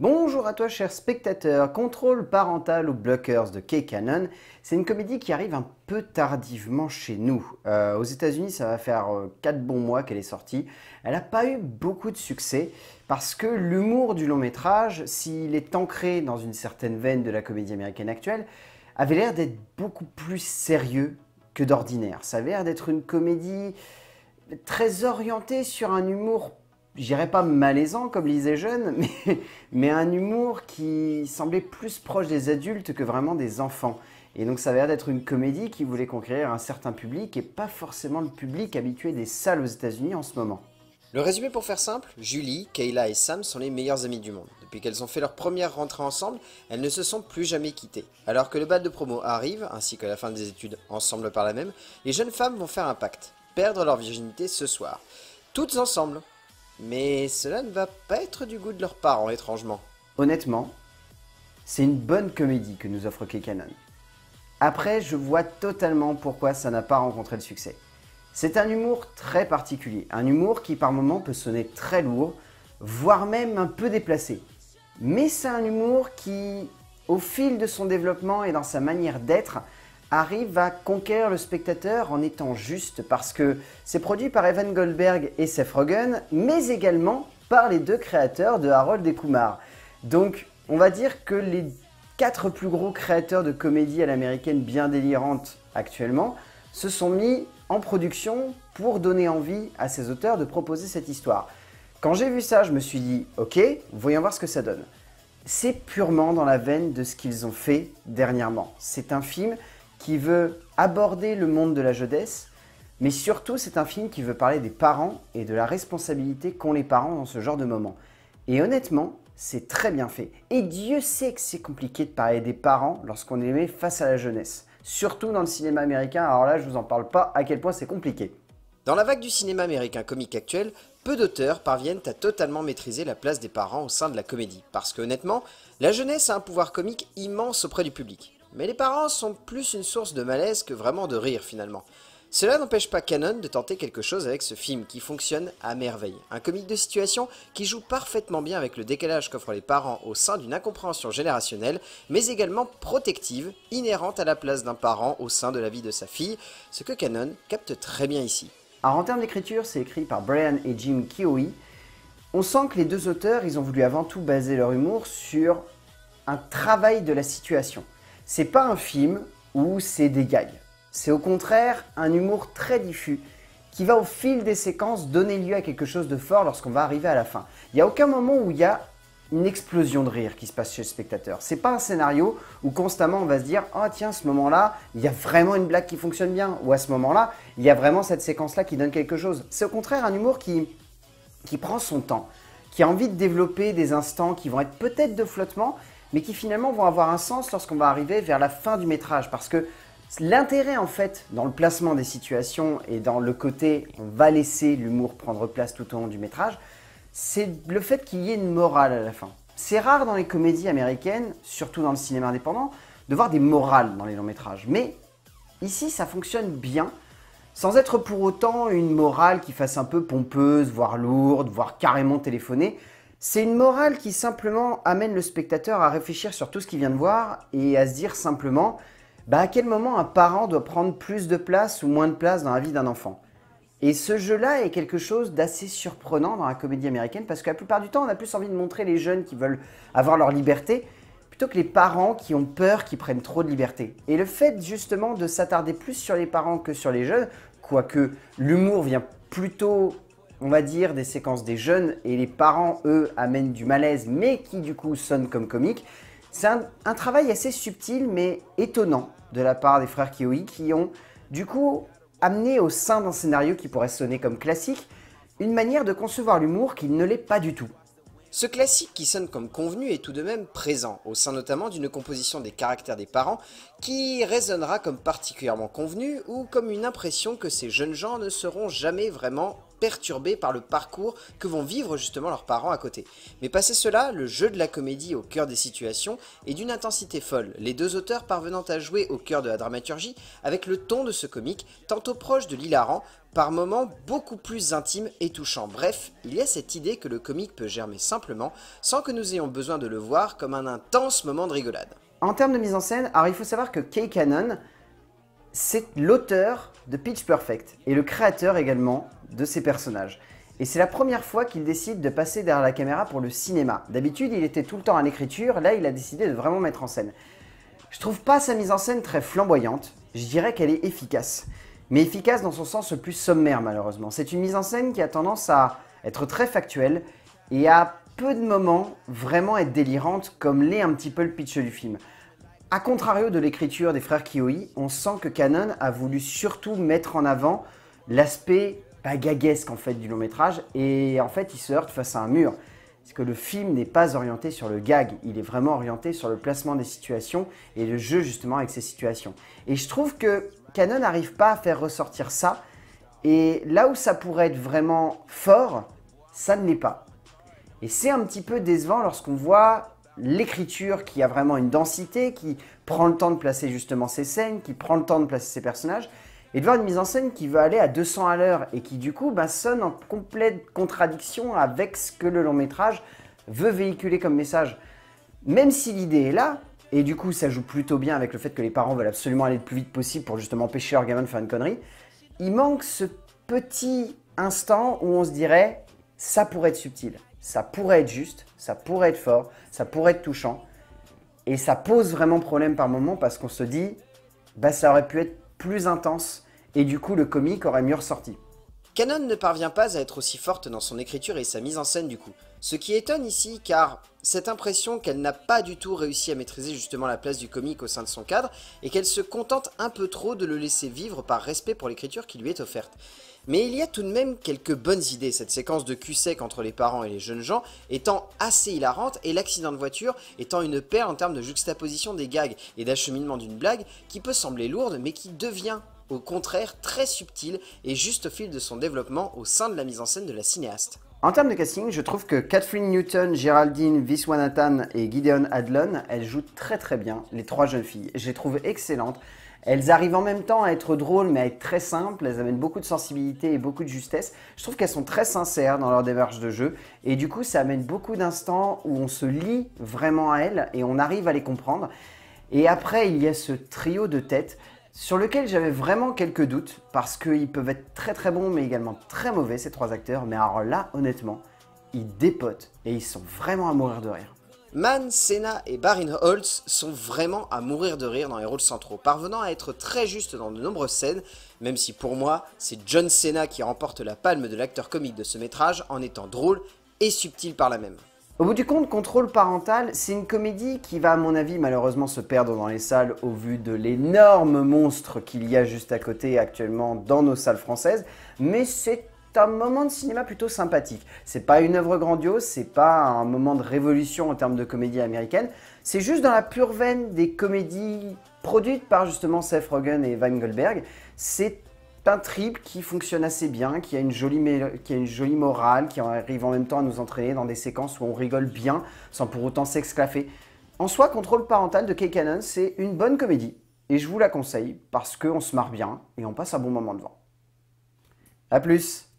Bonjour à toi cher spectateur, Contrôle parental ou Blockers de Kay Cannon, c'est une comédie qui arrive un peu tardivement chez nous. Aux États-Unis ça va faire 4 bons mois qu'elle est sortie. Elle n'a pas eu beaucoup de succès parce que l'humour du long métrage, s'il est ancré dans une certaine veine de la comédie américaine actuelle, avait l'air d'être beaucoup plus sérieux que d'ordinaire. Ça avait l'air d'être une comédie très orientée sur un humour, je dirais pas malaisant comme les jeunes, mais un humour qui semblait plus proche des adultes que vraiment des enfants. Et donc ça avait l'air d'être une comédie qui voulait conquérir un certain public et pas forcément le public habitué des salles aux États-Unis en ce moment. Le résumé pour faire simple, Julie, Kayla et Sam sont les meilleures amies du monde. Depuis qu'elles ont fait leur première rentrée ensemble, elles ne se sont plus jamais quittées. Alors que le bal de promo arrive, ainsi que la fin des études ensemble par la même, les jeunes femmes vont faire un pacte, perdre leur virginité ce soir. Toutes ensemble. Mais cela ne va pas être du goût de leurs parents, étrangement. Honnêtement, c'est une bonne comédie que nous offre Kay Cannon. Après, je vois totalement pourquoi ça n'a pas rencontré le succès. C'est un humour très particulier, un humour qui par moments peut sonner très lourd, voire même un peu déplacé. Mais c'est un humour qui, au fil de son développement et dans sa manière d'être, arrive à conquérir le spectateur en étant juste parce que c'est produit par Evan Goldberg et Seth Rogen, mais également par les deux créateurs de Harold et Kumar. Donc on va dire que les 4 plus gros créateurs de comédie à l'américaine bien délirante actuellement se sont mis en production pour donner envie à ces auteurs de proposer cette histoire. Quand j'ai vu ça, je me suis dit, ok, voyons voir ce que ça donne. C'est purement dans la veine de ce qu'ils ont fait dernièrement. C'est un film qui veut aborder le monde de la jeunesse, mais surtout c'est un film qui veut parler des parents et de la responsabilité qu'ont les parents dans ce genre de moment. Et honnêtement, c'est très bien fait. Et Dieu sait que c'est compliqué de parler des parents lorsqu'on les met face à la jeunesse. Surtout dans le cinéma américain, alors là je vous en parle pas à quel point c'est compliqué. Dans la vague du cinéma américain comique actuel, peu d'auteurs parviennent à totalement maîtriser la place des parents au sein de la comédie. Parce que honnêtement, la jeunesse a un pouvoir comique immense auprès du public. Mais les parents sont plus une source de malaise que vraiment de rire finalement. Cela n'empêche pas Cannon de tenter quelque chose avec ce film qui fonctionne à merveille. Un comique de situation qui joue parfaitement bien avec le décalage qu'offrent les parents au sein d'une incompréhension générationnelle, mais également protective, inhérente à la place d'un parent au sein de la vie de sa fille, ce que Cannon capte très bien ici. Alors en termes d'écriture, c'est écrit par Brian et Jim Keough. On sent que les deux auteurs, ils ont voulu avant tout baser leur humour sur un travail de la situation. C'est pas un film où c'est des gags. C'est au contraire un humour très diffus qui va au fil des séquences donner lieu à quelque chose de fort lorsqu'on va arriver à la fin. Il n'y a aucun moment où il y a une explosion de rire qui se passe chez le spectateur. C'est pas un scénario où constamment on va se dire « Oh tiens, à ce moment-là, il y a vraiment une blague qui fonctionne bien » ou à ce moment-là, il y a vraiment cette séquence-là qui donne quelque chose. C'est au contraire un humour qui prend son temps, qui a envie de développer des instants qui vont être peut-être de flottement, mais qui finalement vont avoir un sens lorsqu'on va arriver vers la fin du métrage. Parce que l'intérêt en fait dans le placement des situations et dans le côté on va laisser l'humour prendre place tout au long du métrage, c'est le fait qu'il y ait une morale à la fin. C'est rare dans les comédies américaines, surtout dans le cinéma indépendant, de voir des morales dans les longs métrages. Mais ici ça fonctionne bien, sans être pour autant une morale qui fasse un peu pompeuse, voire lourde, voire carrément téléphonée. C'est une morale qui simplement amène le spectateur à réfléchir sur tout ce qu'il vient de voir et à se dire simplement à quel moment un parent doit prendre plus de place ou moins de place dans la vie d'un enfant. Et ce jeu-là est quelque chose d'assez surprenant dans la comédie américaine parce que la plupart du temps, on a plus envie de montrer les jeunes qui veulent avoir leur liberté plutôt que les parents qui ont peur qu'ils prennent trop de liberté. Et le fait justement de s'attarder plus sur les parents que sur les jeunes, quoique l'humour vient plutôt, on va dire, des séquences des jeunes et les parents, eux, amènent du malaise mais qui du coup sonnent comme comiques, c'est un travail assez subtil mais étonnant de la part des frères Keough qui ont du coup amené au sein d'un scénario qui pourrait sonner comme classique une manière de concevoir l'humour qui ne l'est pas du tout. Ce classique qui sonne comme convenu est tout de même présent, au sein notamment d'une composition des caractères des parents qui résonnera comme particulièrement convenu ou comme une impression que ces jeunes gens ne seront jamais vraiment perturbés par le parcours que vont vivre justement leurs parents à côté. Mais passé cela, le jeu de la comédie au cœur des situations est d'une intensité folle, les deux auteurs parvenant à jouer au cœur de la dramaturgie avec le ton de ce comique, tantôt proche de l'hilarant, par moments beaucoup plus intime et touchant. Bref, il y a cette idée que le comique peut germer simplement, sans que nous ayons besoin de le voir comme un intense moment de rigolade. En termes de mise en scène, alors il faut savoir que Kay Cannon, c'est l'auteur de Pitch Perfect et le créateur également de ses personnages. Et c'est la première fois qu'il décide de passer derrière la caméra pour le cinéma. D'habitude, il était tout le temps à l'écriture, là il a décidé de vraiment mettre en scène. Je trouve pas sa mise en scène très flamboyante, je dirais qu'elle est efficace. Mais efficace dans son sens le plus sommaire malheureusement. C'est une mise en scène qui a tendance à être très factuelle et à peu de moments vraiment être délirante comme l'est un petit peu le pitch du film. A contrario de l'écriture des frères Kioi, on sent que Cannon a voulu surtout mettre en avant l'aspect gaguesque en fait du long métrage et en fait il se heurte face à un mur. Parce que le film n'est pas orienté sur le gag, il est vraiment orienté sur le placement des situations et le jeu justement avec ces situations. Et je trouve que Cannon n'arrive pas à faire ressortir ça et là où ça pourrait être vraiment fort, ça ne l'est pas. Et c'est un petit peu décevant lorsqu'on voit l'écriture qui a vraiment une densité, qui prend le temps de placer justement ses scènes, qui prend le temps de placer ses personnages, et de voir une mise en scène qui veut aller à 200 à l'heure et qui du coup sonne en complète contradiction avec ce que le long métrage veut véhiculer comme message. Même si l'idée est là, et du coup ça joue plutôt bien avec le fait que les parents veulent absolument aller le plus vite possible pour justement empêcher leur gamin de faire une connerie, il manque ce petit instant où on se dirait ça pourrait être subtil, ça pourrait être juste, ça pourrait être fort, ça pourrait être touchant, et ça pose vraiment problème par moment parce qu'on se dit ça aurait pu être plus intense et du coup le comique aurait mieux ressorti. Cannon ne parvient pas à être aussi forte dans son écriture et sa mise en scène du coup. Ce qui étonne ici car cette impression qu'elle n'a pas du tout réussi à maîtriser justement la place du comique au sein de son cadre et qu'elle se contente un peu trop de le laisser vivre par respect pour l'écriture qui lui est offerte. Mais il y a tout de même quelques bonnes idées, cette séquence de cul sec entre les parents et les jeunes gens étant assez hilarante et l'accident de voiture étant une perle en termes de juxtaposition des gags et d'acheminement d'une blague qui peut sembler lourde mais qui devient au contraire très subtile et juste au fil de son développement au sein de la mise en scène de la cinéaste. En termes de casting, je trouve que Catherine Newton, Géraldine Viswanathan et Gideon Hadlon, elles jouent très très bien, les trois jeunes filles. Je les trouve excellentes. Elles arrivent en même temps à être drôles mais à être très simples, elles amènent beaucoup de sensibilité et beaucoup de justesse. Je trouve qu'elles sont très sincères dans leur démarche de jeu et du coup ça amène beaucoup d'instants où on se lie vraiment à elles et on arrive à les comprendre. Et après il y a ce trio de têtes sur lequel j'avais vraiment quelques doutes parce qu'ils peuvent être très très bons mais également très mauvais ces trois acteurs. Mais alors là honnêtement, ils dépotent et ils sont vraiment à mourir de rire. Mann, Cena et Barin Holtz sont vraiment à mourir de rire dans les rôles centraux, parvenant à être très justes dans de nombreuses scènes, même si pour moi, c'est John Cena qui remporte la palme de l'acteur comique de ce métrage en étant drôle et subtil par la même. Au bout du compte, Contrôle parental, c'est une comédie qui va à mon avis malheureusement se perdre dans les salles au vu de l'énorme monstre qu'il y a juste à côté actuellement dans nos salles françaises, mais c'est un moment de cinéma plutôt sympathique. C'est pas une œuvre grandiose, c'est pas un moment de révolution en termes de comédie américaine, c'est juste dans la pure veine des comédies produites par justement Seth Rogen et Whoopi Goldberg. C'est un trip qui fonctionne assez bien, qui a une jolie morale, qui arrive en même temps à nous entraîner dans des séquences où on rigole bien sans pour autant s'exclaffer. En soi, Contrôle parental de Kay Cannon, c'est une bonne comédie et je vous la conseille parce qu'on se marre bien et on passe un bon moment devant. A plus!